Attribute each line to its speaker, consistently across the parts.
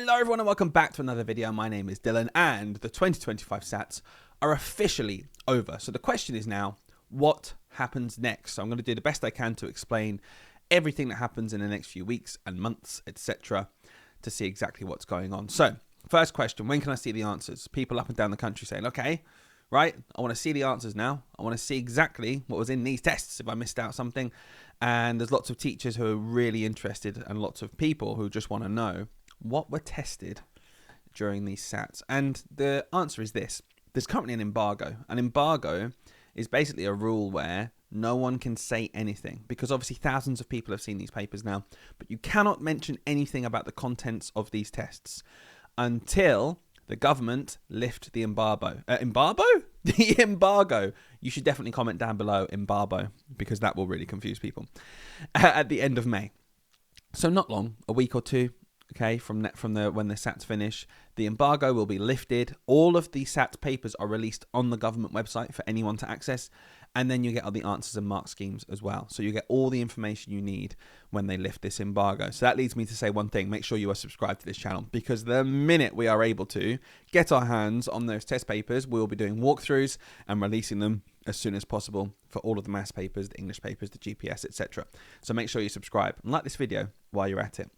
Speaker 1: Hello everyone and welcome back to another video. My name is Dylan and the 2025 SATs are officially over. So the question is now, what happens next? So I'm going to do the best I can to explain everything that happens in the next few weeks and months, etc. to see exactly what's going on. So first question, when can I see the answers? People up and down the country saying, okay, right, I want to see the answers now. I want to see exactly what was in these tests if I missed out something. And there's lots of teachers who are really interested and lots of people who just want to know what were tested during these SATs. And the answer is this. There's currently an embargo. An embargo is basically a rule where no one can say anything because obviously thousands of people have seen these papers now, but you cannot mention anything about the contents of these tests until the government lift the embargo. The embargo. You should definitely comment down below embargo because that will really confuse people at the end of May. So not long, a week or two. Okay, from when the SATs finish, the embargo will be lifted. All of the SAT papers are released on the government website for anyone to access, and then you get all the answers and mark schemes as well. So you get all the information you need when they lift this embargo. So that leads me to say one thing: make sure you are subscribed to this channel, because the minute we are able to get our hands on those test papers, we will be doing walkthroughs and releasing them as soon as possible for all of the maths papers, the English papers, the GPS, etc. So make sure you subscribe and like this video while you're at it.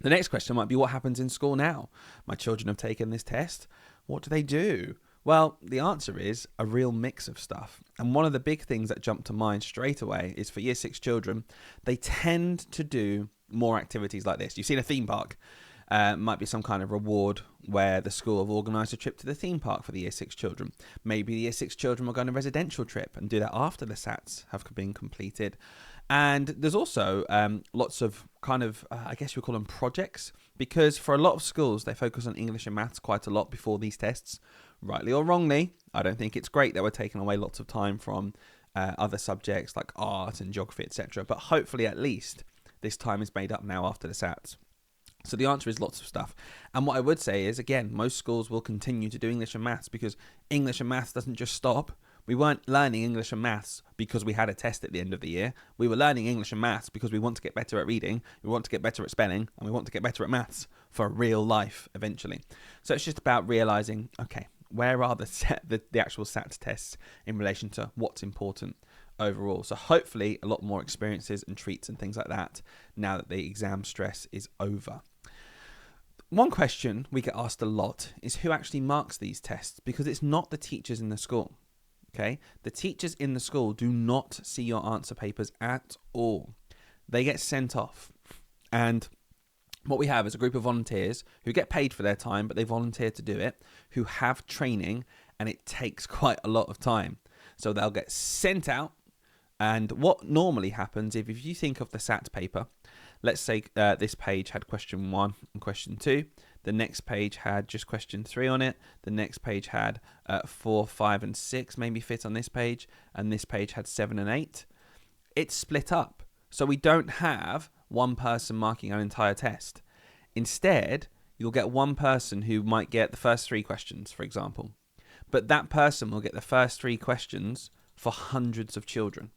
Speaker 1: The next question might be, what happens in school now? My children have taken this test. What do they do? Well, the answer is a real mix of stuff. And one of the big things that jumped to mind straight away is for Year 6 children, they tend to do more activities like this. You've seen a theme park. Might be some kind of reward where the school have organised a trip to the theme park for the Year 6 children. Maybe the Year 6 children will go on a residential trip and do that after the SATs have been completed. And there's also lots of kind of, I guess you would call them projects, because for a lot of schools, they focus on English and maths quite a lot before these tests. Rightly or wrongly, I don't think it's great that we're taking away lots of time from other subjects like art and geography, etc. But hopefully at least this time is made up now after the SATs. So the answer is lots of stuff. And what I would say is, again, most schools will continue to do English and maths because English and maths doesn't just stop. We weren't learning English and maths because we had a test at the end of the year. We were learning English and maths because we want to get better at reading, we want to get better at spelling, and we want to get better at maths for real life eventually. So it's just about realizing, okay, where are the actual SAT tests in relation to what's important overall? So hopefully a lot more experiences and treats and things like that now that the exam stress is over. One question we get asked a lot is who actually marks these tests, because it's not the teachers in the school. Okay, the teachers in the school do not see your answer papers at all. They get sent off. And what we have is a group of volunteers who get paid for their time, but they volunteer to do it, who have training, and it takes quite a lot of time. So they'll get sent out. And what normally happens, if you think of the SAT paper, let's say this page had question 1 and question 2. The next page had just question 3 on it. The next page had 4, 5, and 6 maybe fit on this page. And this page had 7 and 8. It's split up. So we don't have one person marking an entire test. Instead, you'll get one person who might get the first 3 questions, for example. But that person will get the first 3 questions for hundreds of children.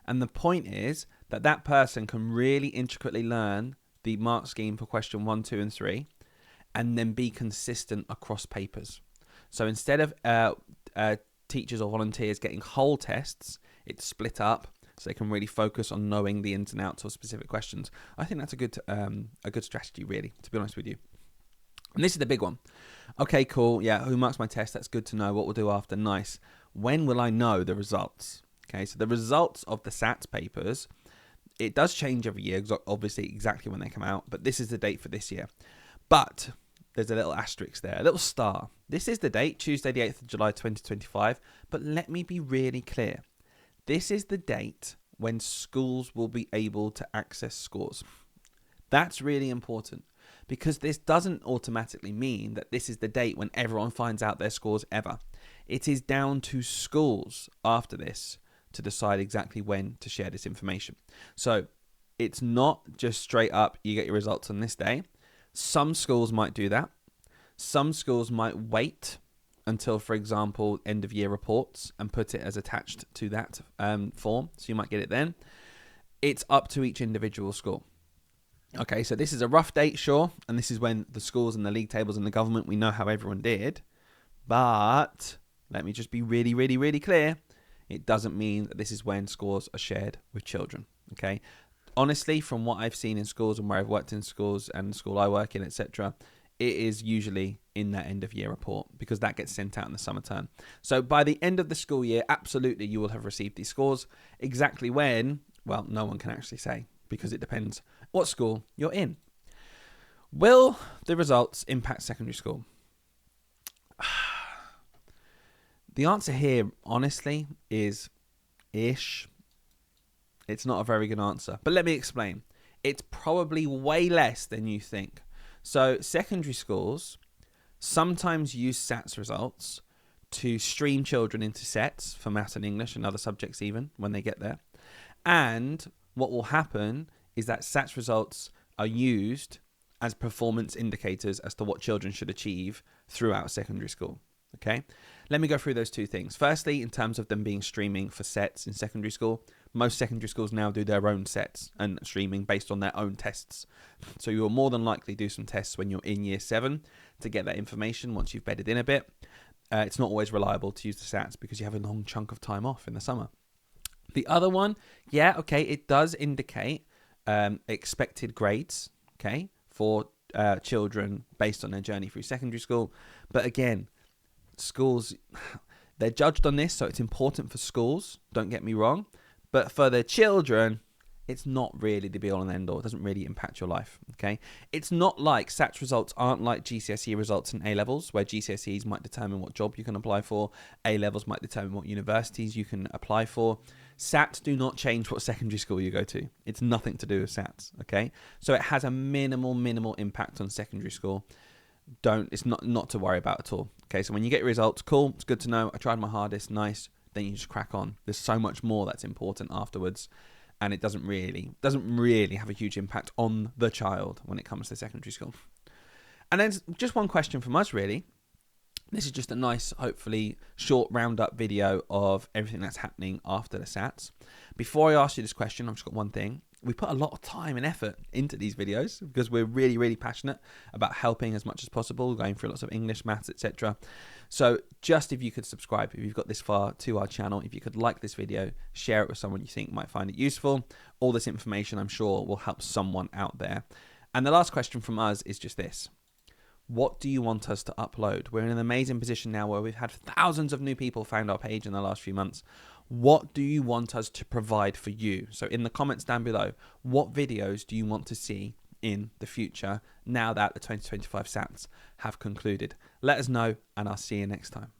Speaker 1: And the point is that that person can really intricately learn the mark scheme for question 1, 2, and 3, and then be consistent across papers. So instead of teachers or volunteers getting whole tests, it's split up so they can really focus on knowing the ins and outs of specific questions. I think that's a good strategy, really, to be honest with you. And this is the big one. Okay, cool. Yeah, who marks my test? That's good to know. What we'll do after? Nice. When will I know the results? Okay, so the results of the SAT papers, it does change every year, obviously exactly when they come out, but this is the date for this year. But there's a little asterisk there, a little star. This is the date, Tuesday the 8th of July 2025, but let me be really clear. This is the date when schools will be able to access scores. That's really important because this doesn't automatically mean that this is the date when everyone finds out their scores ever. It is down to schools after this to decide exactly when to share this information. So it's not just straight up, you get your results on this day. Some schools might do that. Some schools might wait until, for example, end of year reports and put it as attached to that form. So you might get it then. It's up to each individual school. Okay, so this is a rough date, sure, and this is when the schools and the league tables and the government, we know how everyone did. But let me just be really, really, really clear. It doesn't mean that this is when scores are shared with children, okay? Honestly, from what I've seen in schools and where I've worked in schools and the school I work in, etc., it is usually in that end of year report because that gets sent out in the summer term. So by the end of the school year, absolutely, you will have received these scores. Exactly when, well, no one can actually say because it depends what school you're in. Will the results impact secondary school? The answer here, honestly, is ish. It's not a very good answer, but let me explain. It's probably way less than you think. So secondary schools sometimes use SATs results to stream children into sets for maths and English and other subjects even when they get there. And what will happen is that SATs results are used as performance indicators as to what children should achieve throughout secondary school. Okay, let me go through those two things. Firstly, in terms of them being streaming for sets in secondary school, most secondary schools now do their own sets and streaming based on their own tests. So you'll more than likely do some tests when you're in year 7 to get that information once you've bedded in a bit. It's not always reliable to use the SATs because you have a long chunk of time off in the summer. The other one, yeah, okay, it does indicate expected grades, okay, for children based on their journey through secondary school. But again, schools, they're judged on this, so it's important for schools, don't get me wrong, but for their children, it's not really the be all and end all. It doesn't really impact your life, okay? It's not like SATs results aren't like GCSE results in A-levels, where GCSEs might determine what job you can apply for, A-levels might determine what universities you can apply for. SATs do not change what secondary school you go to. It's nothing to do with SATs, okay? So it has a minimal impact on secondary school. It's not to worry about at all. Okay, so when you get your results, cool, it's good to know. I tried my hardest, nice. Then you just crack on. There's so much more that's important afterwards, and it doesn't really have a huge impact on the child when it comes to secondary school. And then just one question from us, really. This is just a nice, hopefully short roundup video of everything that's happening after the SATs. Before I ask you this question, I've just got one thing. We put a lot of time and effort into these videos because we're really passionate about helping as much as possible, going through lots of English, maths, etc. So just if you could subscribe, if you've got this far to our channel, if you could like this video, share it with someone you think might find it useful. All this information, I'm sure, will help someone out there. And the last question from us is just this. What do you want us to upload? We're in an amazing position now where we've had thousands of new people find our page in the last few months. What do you want us to provide for you? So in the comments down below, what videos do you want to see in the future now that the 2025 SATs have concluded? Let us know, and I'll see you next time.